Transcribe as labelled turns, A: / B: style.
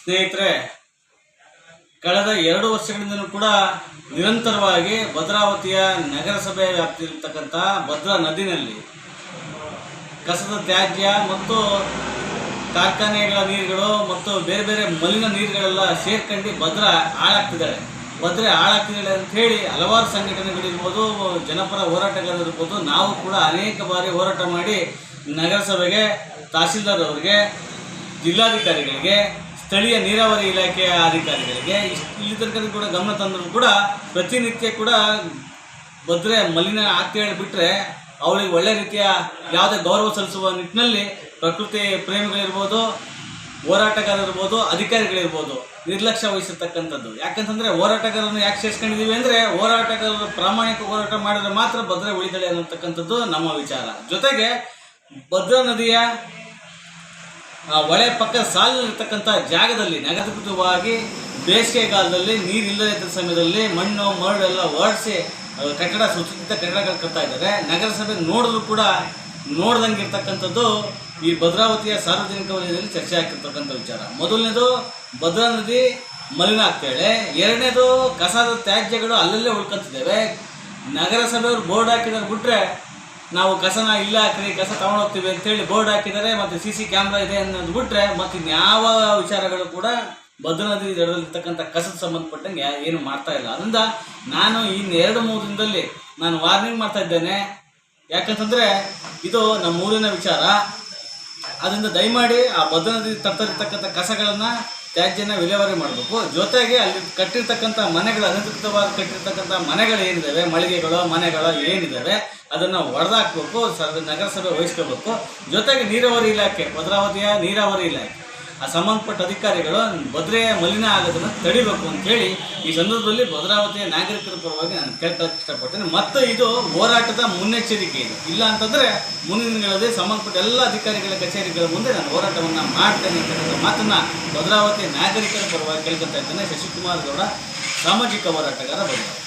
A: ಸ್ನೇಹಿತರೆ, ಕಳೆದ 2 ವರ್ಷಗಳಿಂದಲೂ ಕೂಡ ನಿರಂತರವಾಗಿ ಭದ್ರಾವತಿಯ ನಗರಸಭೆ ವ್ಯಾಪ್ತಿಯಲ್ಲಿರ್ತಕ್ಕಂಥ ಭದ್ರಾ ನದಿನಲ್ಲಿ ಕಸದ ತ್ಯಾಜ್ಯ ಮತ್ತು ಕಾರ್ಖಾನೆಗಳ ನೀರುಗಳು ಮತ್ತು ಬೇರೆ ಬೇರೆ ಮಲಿನ ನೀರುಗಳೆಲ್ಲ ಸೇರ್ಕೊಂಡು ಭದ್ರಾ ಹಾಳಾಗ್ತಿದ್ದಾಳೆ. ಭದ್ರೆ ಹಾಳಾಗ್ತಿದ್ದಾಳೆ ಅಂತ ಹೇಳಿ ಹಲವಾರು ಸಂಘಟನೆಗಳಿರ್ಬೋದು, ಜನಪರ ಹೋರಾಟಗಾರರಿರ್ಬೋದು, ನಾವು ಕೂಡ ಅನೇಕ ಬಾರಿ ಹೋರಾಟ ಮಾಡಿ ನಗರಸಭೆಗೆ, ತಹಸೀಲ್ದಾರ್ ಅವರಿಗೆ, ಜಿಲ್ಲಾಧಿಕಾರಿಗಳಿಗೆ, ಸ್ಥಳೀಯ ನೀರಾವರಿ ಇಲಾಖೆಯ ಅಧಿಕಾರಿಗಳಿಗೆ ಇಲ್ಲಿ ತನಕ ಕೂಡ ಗಮನ ತಂದರೂ ಕೂಡ ಪ್ರತಿನಿತ್ಯ ಕೂಡ ಭದ್ರೆ ಮಲಿನ ಆಗ್ತೇಳಿ ಬಿಟ್ಟರೆ ಅವಳಿಗೆ ಒಳ್ಳೆ ರೀತಿಯ ಯಾವುದೇ ಗೌರವ ಸಲ್ಲಿಸುವ ನಿಟ್ಟಿನಲ್ಲಿ ಪ್ರಕೃತಿ ಪ್ರೇಮಿಗಳಿರ್ಬೋದು, ಹೋರಾಟಗಾರರಿರ್ಬೋದು, ಅಧಿಕಾರಿಗಳಿರ್ಬೋದು ನಿರ್ಲಕ್ಷ್ಯ ವಹಿಸಿರ್ತಕ್ಕಂಥದ್ದು. ಯಾಕಂತಂದರೆ ಹೋರಾಟಗಾರರನ್ನು ಯಾಕೆ ಸೇರಿಸ್ಕೊಂಡಿದ್ದೀವಿ ಅಂದರೆ ಹೋರಾಟಗಾರರು ಪ್ರಾಮಾಣಿಕ ಹೋರಾಟ ಮಾಡಿದ್ರೆ ಮಾತ್ರ ಭದ್ರೆ ಉಳಿದಳೆ ಅನ್ನತಕ್ಕಂಥದ್ದು ನಮ್ಮ ವಿಚಾರ. ಜೊತೆಗೆ ಭದ್ರಾ ನದಿಯ ಹೊಳೆ ಪಕ್ಕ ಸಾಲಿನಲ್ಲಿರ್ತಕ್ಕಂಥ ಜಾಗದಲ್ಲಿ ನಗದೀಕೃತವಾಗಿ ಬೇಸಿಗೆಗಾಲದಲ್ಲಿ ನೀರಿಲ್ಲದ ಸಮಯದಲ್ಲಿ ಮಣ್ಣು ಮರಳೆಲ್ಲ ಹೊರಡಿಸಿ ಕಟ್ಟಡ ಸುಚಿತ ಕಟ್ಟಡಗಳು ಕಟ್ತಾ ಇದ್ದಾರೆ. ನಗರಸಭೆ ನೋಡಿದ್ರು ಕೂಡ ನೋಡ್ದಂಗೆ ಇರ್ತಕ್ಕಂಥದ್ದು ಈ ಭದ್ರಾವತಿಯ ಸಾರ್ವಜನಿಕ ವಲಯದಲ್ಲಿ ಚರ್ಚೆ ಆಗ್ತಿರ್ತಕ್ಕಂಥ ವಿಚಾರ. ಮೊದಲನೇದು ಭದ್ರಾ ನದಿ ಮಲಿನ ಆಗ್ತಾಳೆ, ಎರಡನೇದು ಕಸದ ತ್ಯಾಜ್ಯಗಳು ಅಲ್ಲಲ್ಲೇ ಉಳ್ಕೊಂತಿದ್ದೇವೆ. ನಗರಸಭೆಯವರು ಬೋರ್ಡ್ ಹಾಕಿದಾರೆ ಬಿಟ್ಟರೆ ನಾವು ಕಸನ ಇಲ್ಲ ಹಾಕ್ರಿ, ಕಸ ತೊಗೊಂಡೋಗ್ತೀವಿ ಅಂತೇಳಿ ಬೋರ್ಡ್ ಹಾಕಿದ್ದಾರೆ ಮತ್ತು CC ಕ್ಯಾಮ್ರಾ ಇದೆ ಅನ್ನೋದು ಬಿಟ್ಟರೆ ಮತ್ತು ಇನ್ಯಾವ ವಿಚಾರಗಳು ಕೂಡ ಭದ್ರಾ ನದಿ ದಡದಲ್ಲಿರ್ತಕ್ಕಂಥ ಕಸದ ಸಂಬಂಧಪಟ್ಟಂಗೆ ಏನು ಮಾಡ್ತಾ ಇಲ್ಲ. ಅದರಿಂದ ನಾನು ಇನ್ನು 2-3 ದಿನದಲ್ಲಿ ನಾನು ವಾರ್ನಿಂಗ್ ಮಾಡ್ತಾ ಇದ್ದೇನೆ. ಯಾಕಂತಂದರೆ ಇದು ನಮ್ಮ ಊರಿನ ವಿಚಾರ. ಅದರಿಂದ ದಯಮಾಡಿ ಆ ಭದ್ರಾ ನದಿ ತರ್ತಕ್ಕಂಥ ಕಸಗಳನ್ನು ತ್ಯಾಜ್ಯನ ವಿಲೇವಾರಿ ಮಾಡಬೇಕು. ಜೊತೆಗೆ ಅಲ್ಲಿ ಕಟ್ಟಿರ್ತಕ್ಕಂಥ ಮನೆಗಳು, ಅನಧಿಕೃತವಾಗಿ ಕಟ್ಟಿರ್ತಕ್ಕಂಥ ಮನೆಗಳು ಏನಿದ್ದಾವೆ, ಮಳಿಗೆಗಳು, ಮನೆಗಳು ಏನಿದ್ದಾವೆ ಅದನ್ನು ಹೊಡೆದಾಕಬೇಕು, ನಗರಸಭೆ ವಹಿಸ್ಕೋಬೇಕು. ಜೊತೆಗೆ ನೀರಾವರಿ ಇಲಾಖೆ, ಭದ್ರಾವತಿಯ ನೀರಾವರಿ ಇಲಾಖೆ ಆ ಸಂಬಂಧಪಟ್ಟ ಅಧಿಕಾರಿಗಳು ಭದ್ರೆಯ ಮಲಿನ ಆಗೋದನ್ನು ತಡಿಬೇಕು ಅಂತೇಳಿ ಈ ಸಂದರ್ಭದಲ್ಲಿ ಭದ್ರಾವತಿಯ ನಾಗರಿಕರ ಪರವಾಗಿ ನಾನು ಕೇಳ್ಕೊಳ್ಳೋಕೆ ಇಷ್ಟಪಡ್ತೇನೆ. ಮತ್ತು ಇದು ಹೋರಾಟದ ಮುನ್ನೆಚ್ಚರಿಕೆ. ಇದು ಇಲ್ಲ ಅಂತಂದರೆ ಮುಂದಿನ ದಿನಗಳಲ್ಲಿ ಸಂಬಂಧಪಟ್ಟ ಎಲ್ಲ ಅಧಿಕಾರಿಗಳ ಕಚೇರಿಗಳ ಮುಂದೆ ನಾನು ಹೋರಾಟವನ್ನು ಮಾಡ್ತೇನೆ ಅಂತಕ್ಕಂಥ ಮಾತನ್ನು ಭದ್ರಾವತಿ ನಾಗರಿಕರ ಪರವಾಗಿ ಕೇಳ್ಕೊತಾ ಇದ್ದೇನೆ. ಶಶಿಕುಮಾರ್ ಗೌಡ, ಸಾಮಾಜಿಕ ಹೋರಾಟಗಾರ, ಭದ್ರಾವತಿ.